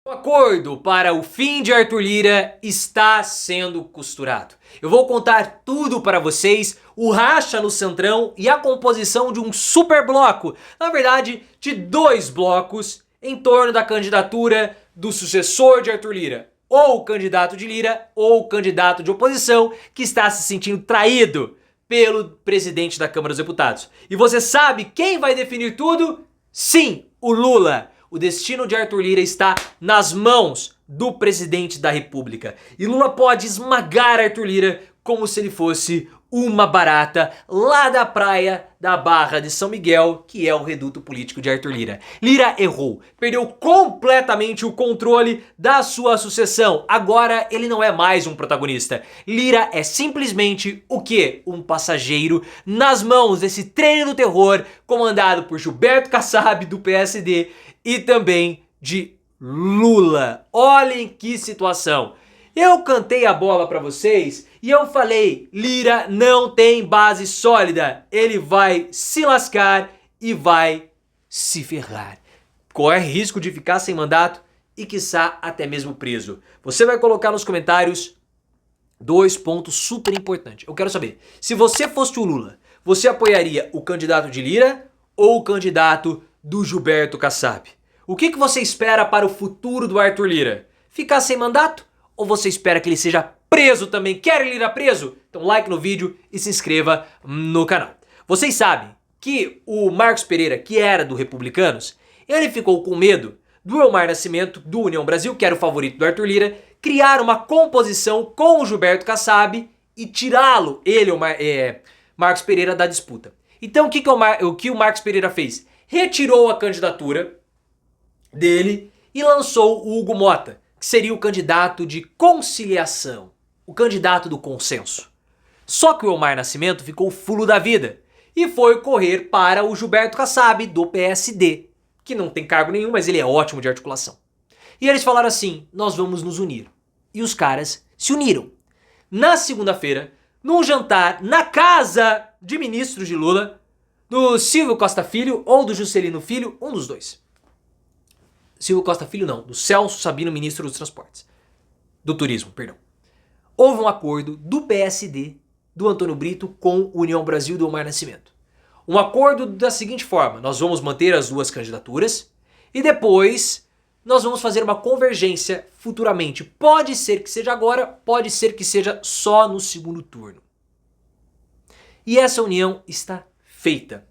O acordo para o fim de Arthur Lira está sendo costurado. Eu vou contar tudo para vocês, o racha no Centrão e a composição de um super bloco, na verdade de dois blocos, em torno da candidatura do sucessor de Arthur Lira. Ou o candidato de Lira, ou o candidato de oposição que está se sentindo traído pelo presidente da Câmara dos Deputados. E você sabe quem vai definir tudo? Sim, o Lula. O destino de Arthur Lira está nas mãos do presidente da República. E Lula pode esmagar Arthur Lira como se ele fosse uma barata lá da praia da Barra de São Miguel, que é o reduto político de Arthur Lira. Lira errou, perdeu completamente o controle da sua sucessão. Agora ele não é mais um protagonista. Lira é simplesmente o quê? Um passageiro nas mãos desse trem do terror comandado por Gilberto Kassab do PSD e também de Lula. Olhem que situação. Eu cantei a bola pra vocês e eu falei, Lira não tem base sólida, ele vai se lascar e vai se ferrar. Corre risco de ficar sem mandato e quiçá até mesmo preso. Você vai colocar nos comentários dois pontos super importantes. Eu quero saber, se você fosse o Lula, você apoiaria o candidato de Lira ou o candidato do Gilberto Kassab? O que você espera para o futuro do Arthur Lira? Ficar sem mandato? Ou você espera que ele seja preso também? Quer Lira preso? Então like no vídeo e se inscreva no canal. Vocês sabem que o Marcos Pereira, que era do Republicanos, ele ficou com medo do Elmar Nascimento, do União Brasil, que era o favorito do Arthur Lira, criar uma composição com o Gilberto Kassab e tirá-lo, Marcos Pereira, da disputa. Então o que o Marcos Pereira fez? Retirou a candidatura dele e lançou o Hugo Mota, que seria o candidato de conciliação, o candidato do consenso. Só que o Elmar Nascimento ficou fulo da vida e foi correr para o Gilberto Kassab do PSD, que não tem cargo nenhum, mas ele é ótimo de articulação. E eles falaram assim, nós vamos nos unir. E os caras se uniram. Na segunda-feira, num jantar na casa de ministros de Lula, do Silvio Costa Filho ou do Juscelino Filho, um dos dois. Silvio Costa Filho não, do Celso Sabino, ministro dos Transportes. Do Turismo, perdão. Houve um acordo do PSD, do Antônio Brito, com o União Brasil do Elmar Nascimento. Um acordo da seguinte forma, nós vamos manter as duas candidaturas e depois nós vamos fazer uma convergência futuramente. Pode ser que seja agora, pode ser que seja só no segundo turno. E essa união está feita.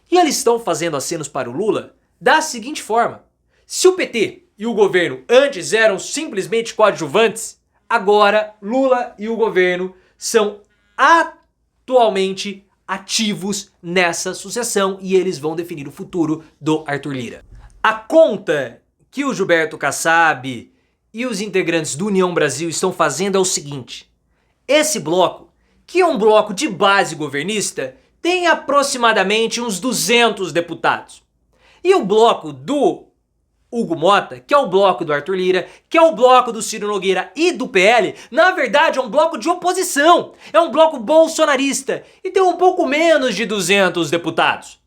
E eles estão fazendo acenos para o Lula da seguinte forma. Se o PT e o governo antes eram simplesmente coadjuvantes, agora Lula e o governo são atualmente ativos nessa sucessão e eles vão definir o futuro do Arthur Lira. A conta que o Gilberto Kassab e os integrantes do União Brasil estão fazendo é o seguinte. Esse bloco, que é um bloco de base governista, tem aproximadamente uns 200 deputados. E o bloco do Hugo Mota, que é o bloco do Arthur Lira, que é o bloco do Ciro Nogueira e do PL, na verdade é um bloco de oposição, é um bloco bolsonarista e tem um pouco menos de 200 deputados.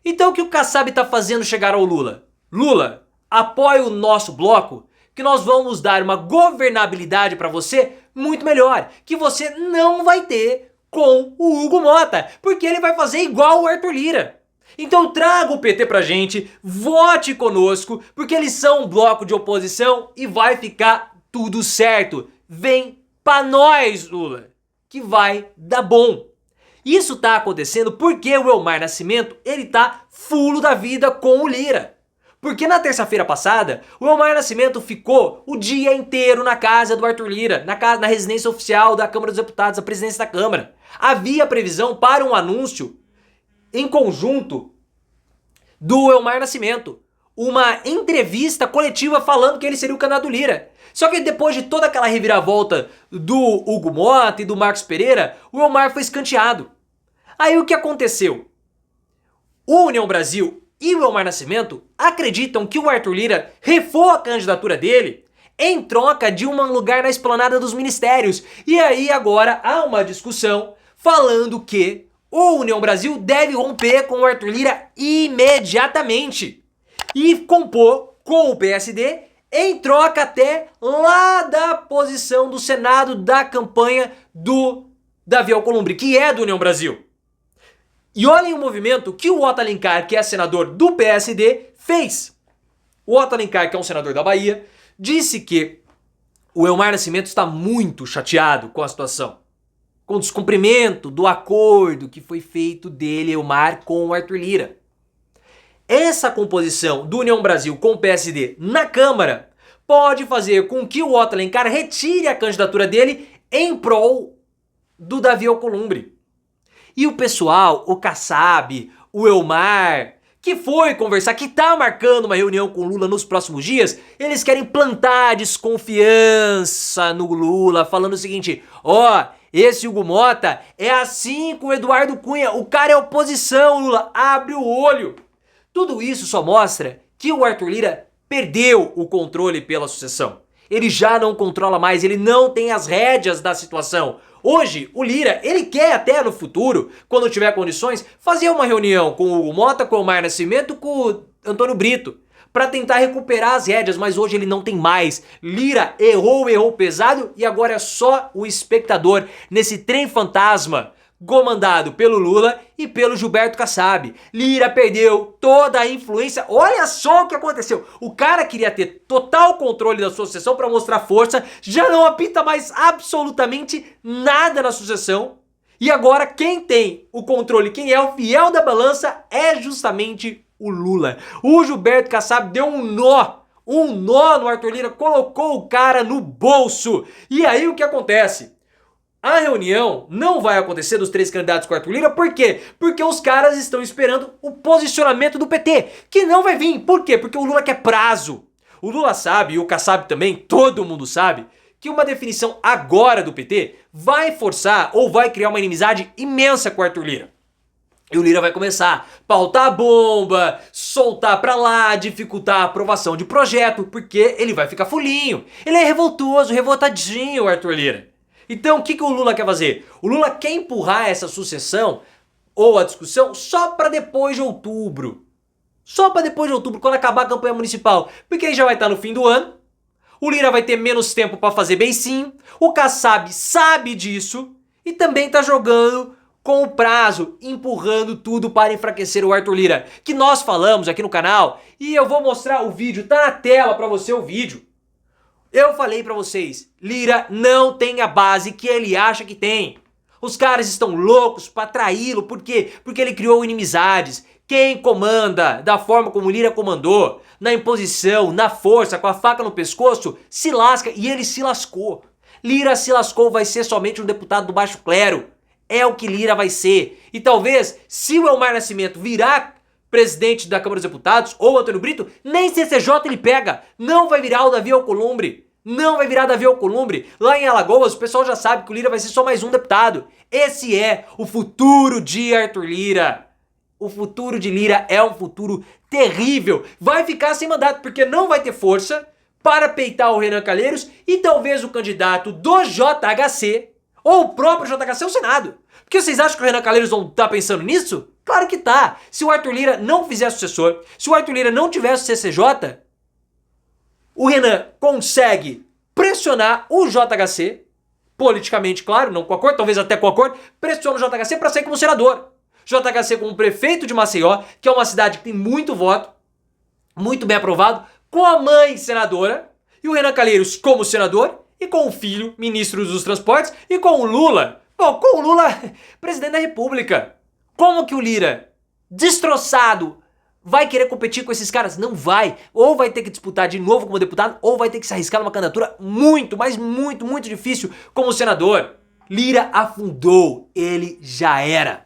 Então o que o Kassab está fazendo chegar ao Lula? Lula, apoie o nosso bloco que nós vamos dar uma governabilidade para você muito melhor, que você não vai ter com o Hugo Mota, porque ele vai fazer igual o Arthur Lira. Então traga o PT pra gente, vote conosco, porque eles são um bloco de oposição e vai ficar tudo certo. Vem pra nós, Lula, que vai dar bom. Isso tá acontecendo porque o Elmar Nascimento, ele tá fulo da vida com o Lira. Porque na terça-feira passada, o Elmar Nascimento ficou o dia inteiro na casa do Arthur Lira, na residência oficial da Câmara dos Deputados, a presidência da Câmara. Havia previsão para um anúncio em conjunto do Elmar Nascimento, uma entrevista coletiva falando que ele seria o candidato do Lira. Só que depois de toda aquela reviravolta do Hugo Mota e do Marcos Pereira, o Elmar foi escanteado. Aí o que aconteceu? O União Brasil e o Elmar Nascimento acreditam que o Arthur Lira refou a candidatura dele em troca de um lugar na esplanada dos ministérios. E aí agora há uma discussão falando que o União Brasil deve romper com o Arthur Lira imediatamente e compor com o PSD em troca até lá da posição do Senado da campanha do Davi Alcolumbre, que é do União Brasil. E olhem o movimento que o Otto Alencar, que é senador do PSD, fez. O Otto Alencar, que é um senador da Bahia, disse que o Elmar Nascimento está muito chateado com a situação, com o descumprimento do acordo que foi feito dele, Elmar, com o Arthur Lira. Essa composição do União Brasil com o PSD na Câmara pode fazer com que o Otto Alencar retire a candidatura dele em prol do Davi Alcolumbre. E o pessoal, o Kassab, o Elmar, que foi conversar, que tá marcando uma reunião com o Lula nos próximos dias, eles querem plantar desconfiança no Lula, falando o seguinte: ó, esse Hugo Mota é assim com o Eduardo Cunha, o cara é oposição, Lula, abre o olho. Tudo isso só mostra que o Arthur Lira perdeu o controle pela sucessão. Ele já não controla mais, ele não tem as rédeas da situação. Hoje, o Lira, ele quer até no futuro, quando tiver condições, fazer uma reunião com o Hugo Mota, com o Elmar Nascimento, com o Antônio Brito, para tentar recuperar as rédeas, mas hoje ele não tem mais. Lira errou pesado e agora é só o espectador nesse trem fantasma comandado pelo Lula e pelo Gilberto Kassab. Lira perdeu toda a influência. Olha só o que aconteceu. O cara queria ter total controle da sucessão para mostrar força, já não apita mais absolutamente nada na sucessão. E agora quem tem o controle, quem é o fiel da balança é justamente o Lula. O Gilberto Kassab deu um nó no Arthur Lira, colocou o cara no bolso. E aí o que acontece? A reunião não vai acontecer dos três candidatos com o Arthur Lira, por quê? Porque os caras estão esperando o posicionamento do PT, que não vai vir. Por quê? Porque o Lula quer prazo. O Lula sabe, e o Kassab também, todo mundo sabe, que uma definição agora do PT vai forçar ou vai criar uma inimizade imensa com o Arthur Lira. E o Lira vai começar a pautar a bomba, soltar pra lá, dificultar a aprovação de projeto, porque ele vai ficar fulinho. Ele é revoltoso, revoltadinho, o Arthur Lira. Então o que o Lula quer fazer? O Lula quer empurrar essa sucessão ou a discussão só para depois de outubro. Só para depois de outubro, quando acabar a campanha municipal. Porque aí já vai estar no fim do ano. O Lira vai ter menos tempo para fazer beicinho. O Kassab sabe disso e também tá jogando com o prazo, empurrando tudo para enfraquecer o Arthur Lira. Que nós falamos aqui no canal e eu vou mostrar o vídeo, tá na tela para você o vídeo. Eu falei pra vocês, Lira não tem a base que ele acha que tem. Os caras estão loucos pra traí-lo, por quê? Porque ele criou inimizades. Quem comanda da forma como Lira comandou, na imposição, na força, com a faca no pescoço, se lasca e ele se lascou. Lira se lascou, vai ser somente um deputado do baixo clero. É o que Lira vai ser. E talvez, se o Elmar Nascimento virar presidente da Câmara dos Deputados, ou Antônio Brito, nem CCJ ele pega. Não vai virar o Davi Alcolumbre. Não vai virar Davi Alcolumbre. Lá em Alagoas, o pessoal já sabe que o Lira vai ser só mais um deputado. Esse é o futuro de Arthur Lira. O futuro de Lira é um futuro terrível. Vai ficar sem mandato, porque não vai ter força para peitar o Renan Calheiros e talvez o candidato do JHC, ou o próprio JHC ao Senado. Porque vocês acham que o Renan Calheiros não tá pensando nisso? Claro que tá. Se o Arthur Lira não fizer sucessor, se o Arthur Lira não tivesse CCJ, o Renan consegue pressionar o JHC, politicamente, claro, não com acordo, talvez até com acordo, pressiona o JHC para sair como senador. JHC como prefeito de Maceió, que é uma cidade que tem muito voto, muito bem aprovado, com a mãe senadora, e o Renan Calheiros como senador, e com o filho, ministro dos transportes, e com o Lula, com o Lula, presidente da República. Como que o Lira, destroçado, vai querer competir com esses caras? Não vai. Ou vai ter que disputar de novo como deputado, ou vai ter que se arriscar numa candidatura muito, mas muito, muito difícil como senador. Lira afundou. Ele já era.